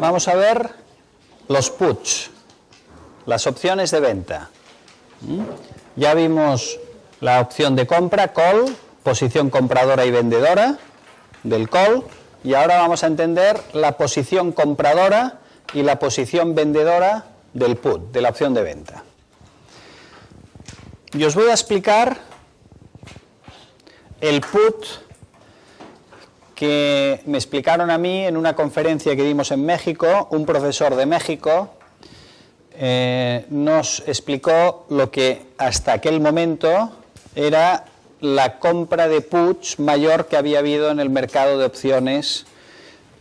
Vamos a ver los puts, las opciones de venta. Ya vimos la opción de compra, call, posición compradora y vendedora del call, y ahora vamos a entender la posición compradora y la posición vendedora del put, de la opción de venta. Y os voy a explicar el put que me explicaron a mí en una conferencia que dimos en México. Un profesor de México nos explicó lo que hasta aquel momento era la compra de puts mayor que había habido en el mercado de opciones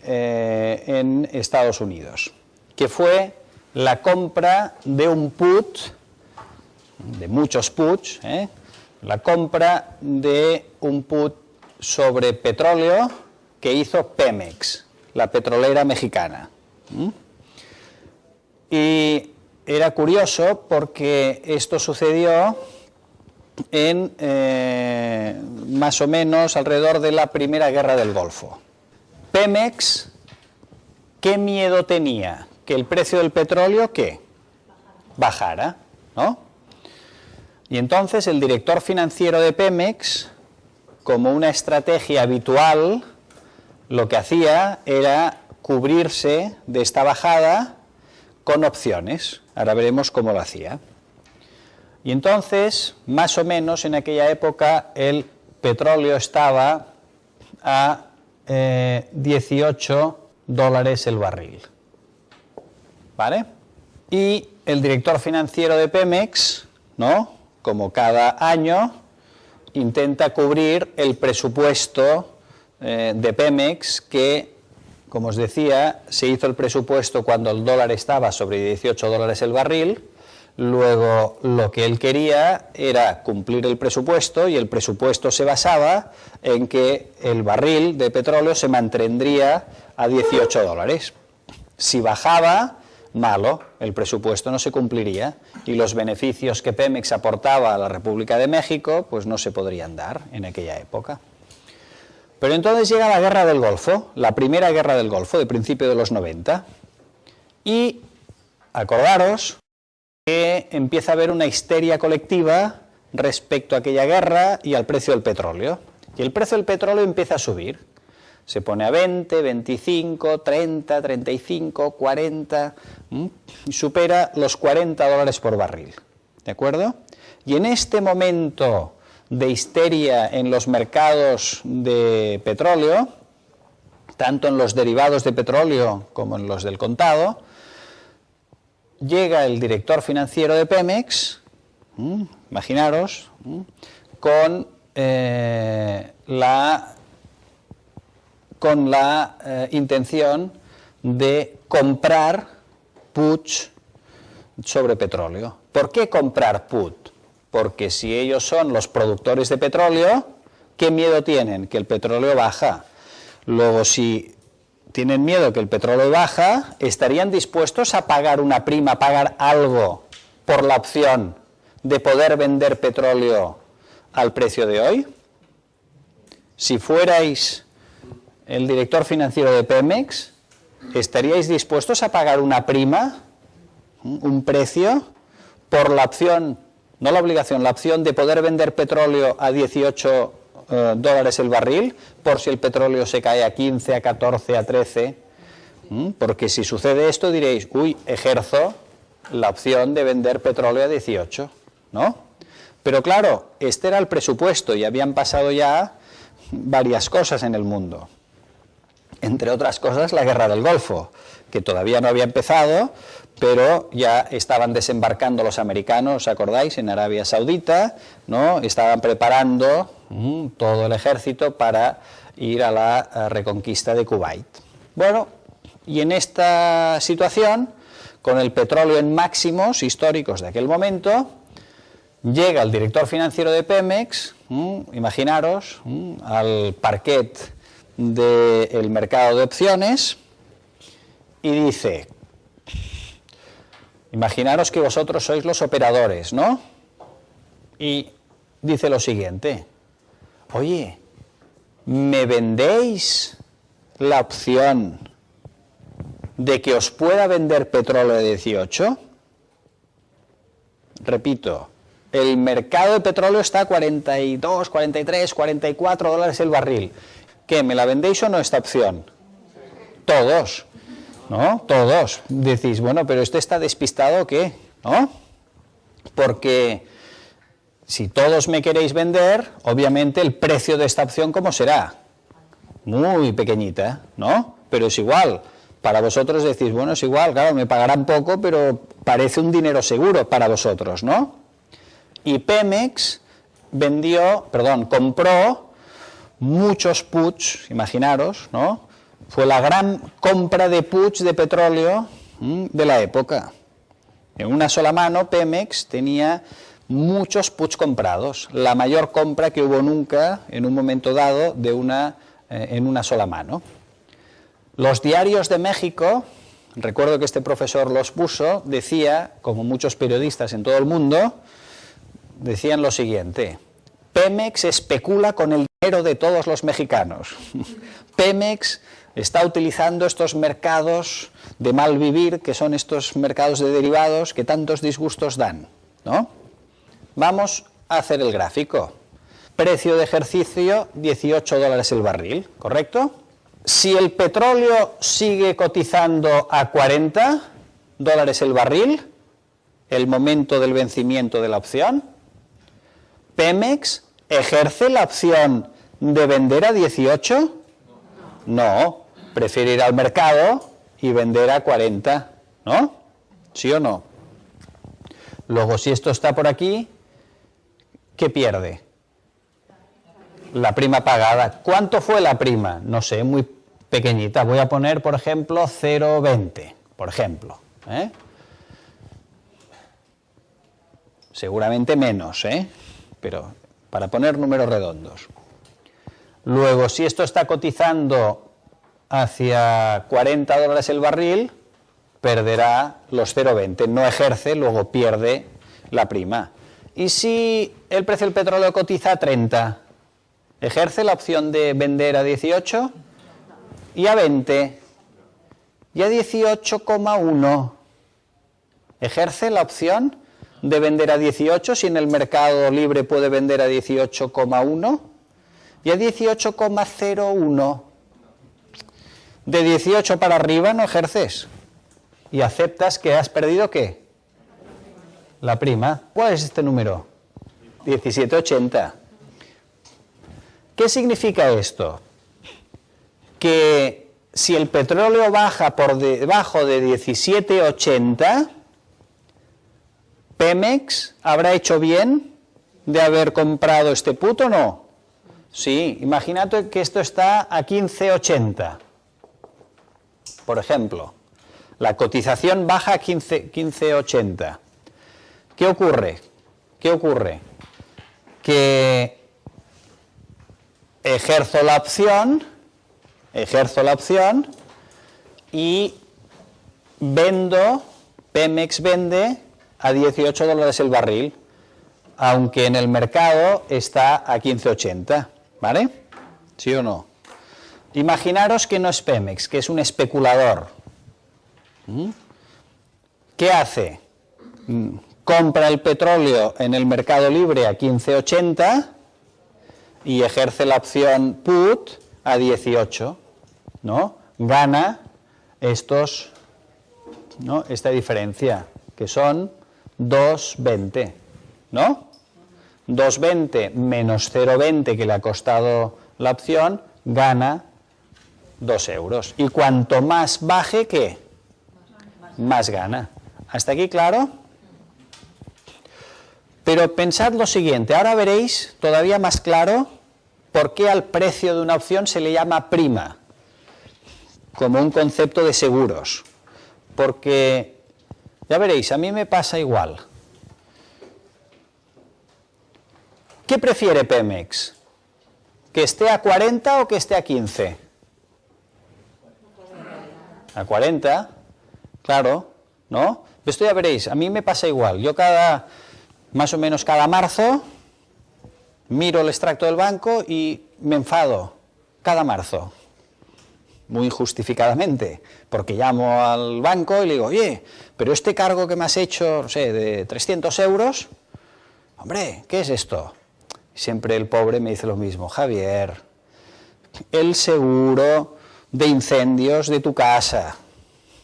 en Estados Unidos, que fue la compra de un put, de muchos puts, la compra de un put sobre petróleo que hizo Pemex, la petrolera mexicana. Y era curioso porque esto sucedió en más o menos alrededor de la Primera Guerra del Golfo. Pemex, ¿qué miedo tenía? Que el precio del petróleo, ¿qué? Bajara, ¿no? Y entonces el director financiero de Pemex, como una estrategia habitual, lo que hacía era cubrirse de esta bajada con opciones. Ahora veremos cómo lo hacía. Y entonces, más o menos en aquella época, el petróleo estaba a $18 el barril. ¿Vale? Y el director financiero de Pemex, ¿no?, como cada año, intenta cubrir el presupuesto de Pemex, que, como os decía, se hizo el presupuesto cuando el dólar estaba sobre $18 el barril. Luego lo que él quería era cumplir el presupuesto, y el presupuesto se basaba en que el barril de petróleo se mantendría a $18. Si bajaba, malo, el presupuesto no se cumpliría y los beneficios que Pemex aportaba a la República de México pues no se podrían dar en aquella época. Pero entonces llega la Guerra del Golfo, la Primera Guerra del Golfo de principio de los 90, y acordaros que empieza a haber una histeria colectiva respecto a aquella guerra y al precio del petróleo. Y el precio del petróleo empieza a subir. Se pone a 20, 25, 30, 35, 40, y supera los $40 por barril. ¿De acuerdo? Y en este momento de histeria en los mercados de petróleo, tanto en los derivados de petróleo como en los del contado, llega el director financiero de Pemex, imaginaros, con la intención de comprar puts sobre petróleo. ¿Por qué comprar put? Porque si ellos son los productores de petróleo, ¿qué miedo tienen? Que el petróleo baja. Luego, si tienen miedo que el petróleo baja, ¿estarían dispuestos a pagar una prima, a pagar algo por la opción de poder vender petróleo al precio de hoy? Si fuerais el director financiero de Pemex, ¿estaríais dispuestos a pagar una prima, un precio, por la opción, no la obligación, la opción de poder vender petróleo a $18 el barril, por si el petróleo se cae a 15, a 14, a 13? Porque si sucede esto diréis, uy, ejerzo la opción de vender petróleo a 18, ¿no? Pero claro, este era el presupuesto y habían pasado ya varias cosas en el mundo. Entre otras cosas, la Guerra del Golfo, que todavía no había empezado, pero ya estaban desembarcando los americanos, ¿os acordáis?, en Arabia Saudita, ¿no? Estaban preparando todo el ejército para ir a la reconquista de Kuwait. Bueno, y en esta situación, con el petróleo en máximos históricos de aquel momento, llega el director financiero de Pemex, imaginaros, al parquet del mercado de opciones, y dice, imaginaros que vosotros sois los operadores, ¿no? Y dice lo siguiente, oye, ¿me vendéis la opción de que os pueda vender petróleo a 18? Repito, el mercado de petróleo está a 42, 43, 44 dólares el barril. ¿Qué? ¿Me la vendéis o no esta opción? Todos, ¿no? Todos. Decís, bueno, pero ¿este está despistado o qué? ¿No? Porque si todos me queréis vender, obviamente el precio de esta opción, ¿cómo será? Muy pequeñita, ¿no? Pero es igual. Para vosotros decís, bueno, es igual, claro, me pagarán poco, pero parece un dinero seguro para vosotros, ¿no? Y Pemex compró muchos puts, imaginaros, ¿no? Fue la gran compra de puts de petróleo de la época. En una sola mano, Pemex tenía muchos puts comprados, la mayor compra que hubo nunca en un momento dado en una sola mano. Los diarios de México, recuerdo que este profesor los puso, decía, como muchos periodistas en todo el mundo, decían lo siguiente: Pemex especula con el dinero de todos los mexicanos. Pemex está utilizando estos mercados de mal vivir, que son estos mercados de derivados que tantos disgustos dan, ¿no? Vamos a hacer el gráfico. Precio de ejercicio, 18 dólares el barril, ¿correcto? Si el petróleo sigue cotizando a 40 dólares el barril, el momento del vencimiento de la opción, ¿Pemex ejerce la opción de vender a 18? No, prefiere ir al mercado y vender a 40, ¿no? ¿Sí o no? Luego, si esto está por aquí, ¿qué pierde? La prima pagada. ¿Cuánto fue la prima? No sé, muy pequeñita. Voy a poner, por ejemplo, 0,20, por ejemplo. Seguramente menos, pero para poner números redondos. Luego, si esto está cotizando hacia 40 dólares el barril, perderá los 0,20. No ejerce, luego pierde la prima. Y si el precio del petróleo cotiza a 30, ¿ejerce la opción de vender a 18? ¿Y a 20? ¿Y a 18,1? ¿Ejerce la opción de vender a 18 si en el mercado libre puede vender a 18,1? ¿Y a 18,01? De 18 para arriba no ejerces. ¿Y aceptas que has perdido qué? La prima. ¿Cuál es este número? 17,80. ¿Qué significa esto? Que si el petróleo baja por debajo de 17,80, ¿Pemex habrá hecho bien de haber comprado este put o no? Sí, imagínate que esto está a 15,80. Por ejemplo, la cotización baja a 15,80. ¿Qué ocurre? Que ejerzo la opción y Pemex vende a 18 dólares el barril, aunque en el mercado está a 15,80, ¿vale? ¿Sí o no? Imaginaros que no es Pemex, que es un especulador. ¿Qué hace? Compra el petróleo en el mercado libre a 15,80 y ejerce la opción put a 18, ¿no? Gana esta diferencia, que son 2,20, ¿no? 2,20 menos 0,20 que le ha costado la opción, gana 2 euros. Y cuanto más baje, ¿qué? Más gana. ¿Hasta aquí claro? Pero pensad lo siguiente, ahora veréis todavía más claro por qué al precio de una opción se le llama prima, como un concepto de seguros. Porque, ya veréis, a mí me pasa igual. ¿Qué prefiere Pemex? ¿Que esté a 40 o que esté a 15? A 40, claro, ¿no? Esto ya veréis, a mí me pasa igual. Yo más o menos cada marzo, miro el extracto del banco y me enfado, cada marzo. muy injustificadamente, porque llamo al banco y le digo, oye, pero este cargo que me has hecho, no sé, de 300 euros, hombre, ¿qué es esto? Siempre el pobre me dice lo mismo, Javier, el seguro de incendios de tu casa,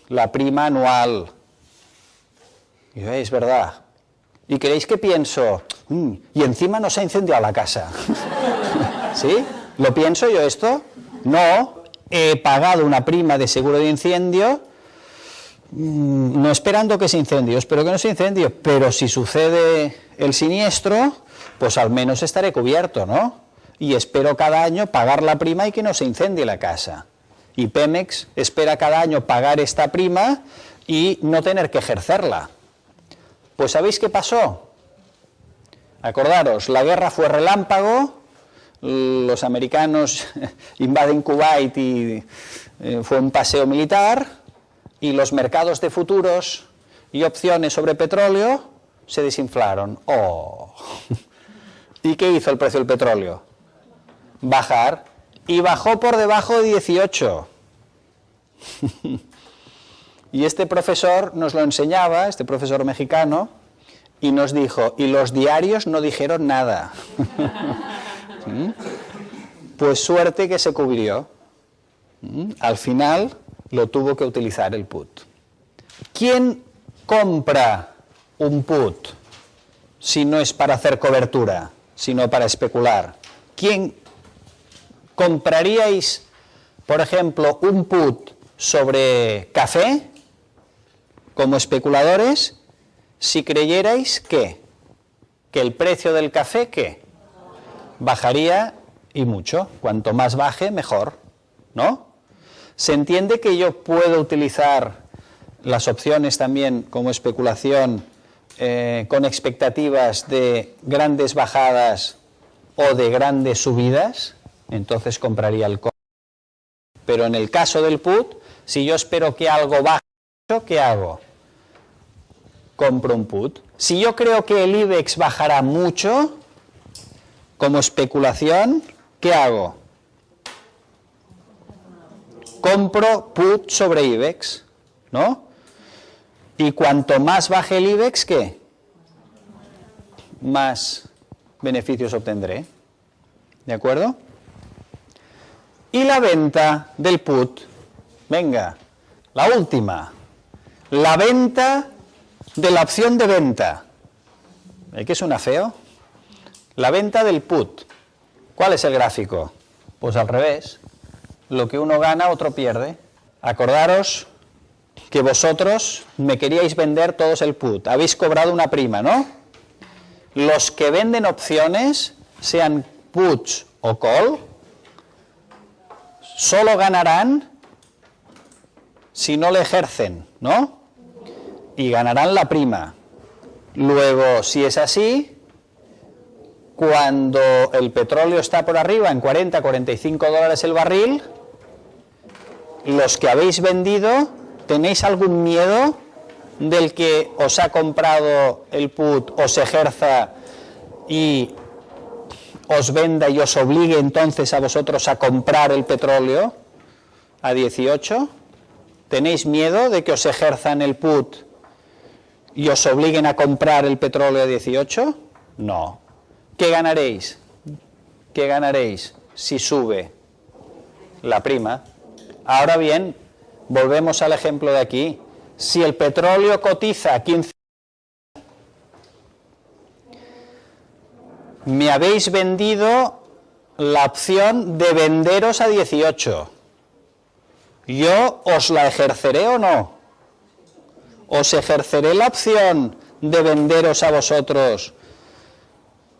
la prima anual. Y yo, es verdad. ¿Y queréis que pienso? Y encima nos ha incendiado la casa. ¿Sí? ¿Lo pienso yo esto? No, he pagado una prima de seguro de incendio, no esperando que se incendie, espero que no se incendie, pero si sucede el siniestro, pues al menos estaré cubierto, ¿no? Y espero cada año pagar la prima y que no se incendie la casa. Y Pemex espera cada año pagar esta prima y no tener que ejercerla. Pues ¿sabéis qué pasó? Acordaros, la guerra fue relámpago, los americanos invaden Kuwait y fue un paseo militar, y los mercados de futuros y opciones sobre petróleo se desinflaron. ¡Oh! ¿Y qué hizo el precio del petróleo? Bajar, y bajó por debajo de 18. Y este profesor nos lo enseñaba, este profesor mexicano, y nos dijo, y los diarios no dijeron nada. Pues suerte que se cubrió. Al final lo tuvo que utilizar el put. ¿Quién compra un put si no es para hacer cobertura, sino para especular? ¿Quién compraríais, por ejemplo, un put sobre café como especuladores si creyerais que el precio del café ¿qué? Bajaría y mucho? Cuanto más baje, mejor, ¿no? Se entiende que yo puedo utilizar las opciones también como especulación con expectativas de grandes bajadas o de grandes subidas, entonces compraría el call. Pero en el caso del put, si yo espero que algo baje, ¿qué hago? Compro un put. Si yo creo que el IBEX bajará mucho, como especulación, ¿qué hago? Compro put sobre IBEX, ¿no? Y cuanto más baje el IBEX, ¿qué? Más beneficios obtendré. ¿De acuerdo? Y la venta del put. Venga, la última. La venta de la opción de venta. ¿Es que suena feo? La venta del put. ¿Cuál es el gráfico? Pues al revés. Lo que uno gana, otro pierde. Acordaros que vosotros me queríais vender todos el put. Habéis cobrado una prima, ¿no? Los que venden opciones, sean puts o call, solo ganarán si no le ejercen, ¿no? Y ganarán la prima. Luego, si es así, cuando el petróleo está por arriba en 40, 45 dólares el barril, los que habéis vendido, ¿tenéis algún miedo del que os ha comprado el put, os ejerza y os venda y os obligue entonces a vosotros a comprar el petróleo a 18? ¿Tenéis miedo de que os ejerzan el put y os obliguen a comprar el petróleo a 18? No. ¿Qué ganaréis? ¿Qué ganaréis si sube la prima? Ahora bien, volvemos al ejemplo de aquí. Si el petróleo cotiza a 15, me habéis vendido la opción de venderos a 18. ¿Yo os la ejerceré o no? ¿Os ejerceré la opción de venderos a vosotros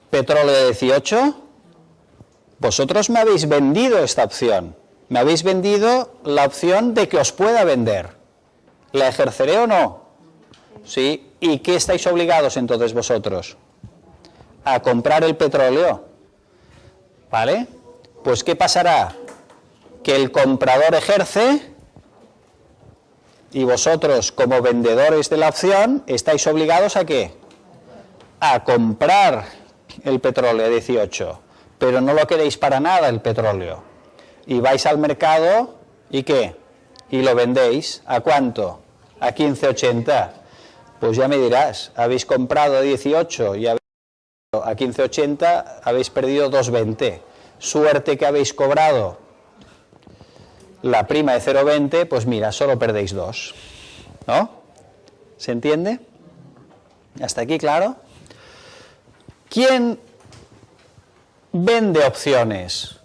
petróleo de 18? Vosotros me habéis vendido esta opción. Me habéis vendido la opción de que os pueda vender. ¿La ejerceré o no? ¿Sí? ¿Y qué estáis obligados entonces vosotros? A comprar el petróleo. ¿Vale? Pues ¿qué pasará? Que el comprador ejerce y vosotros, como vendedores de la opción, estáis obligados ¿a qué? A comprar el petróleo a 18, pero no lo queréis para nada el petróleo. Y vais al mercado ¿Y qué? Y lo vendéis, ¿a cuánto? A 15,80. Pues ya me dirás, habéis comprado a 18 y a 15,80 habéis perdido 2,20. Suerte que habéis cobrado la prima de 0,20, pues mira, solo perdéis 2. ¿No? ¿Se entiende? ¿Hasta aquí claro? ¿Quién vende opciones?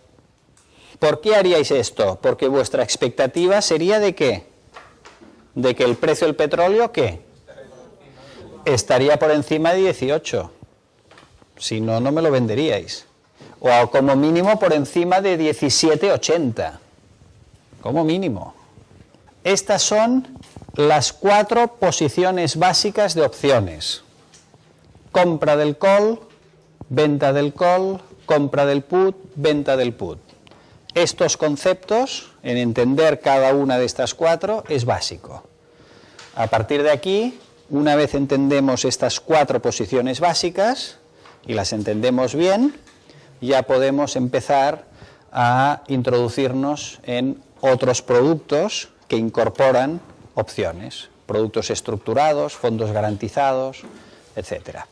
¿Por qué haríais esto? Porque vuestra expectativa sería ¿de qué? De que el precio del petróleo, ¿qué? Estaría por encima de 18. Si no, no me lo venderíais. O como mínimo por encima de 17,80. Como mínimo. Estas son las 4 posiciones básicas de opciones. Compra del call, venta del call, compra del put, venta del put. Estos conceptos, en entender cada una de estas 4, es básico. A partir de aquí, una vez entendemos estas 4 posiciones básicas, y las entendemos bien, ya podemos empezar a introducirnos en otros productos que incorporan opciones, productos estructurados, fondos garantizados, etcétera.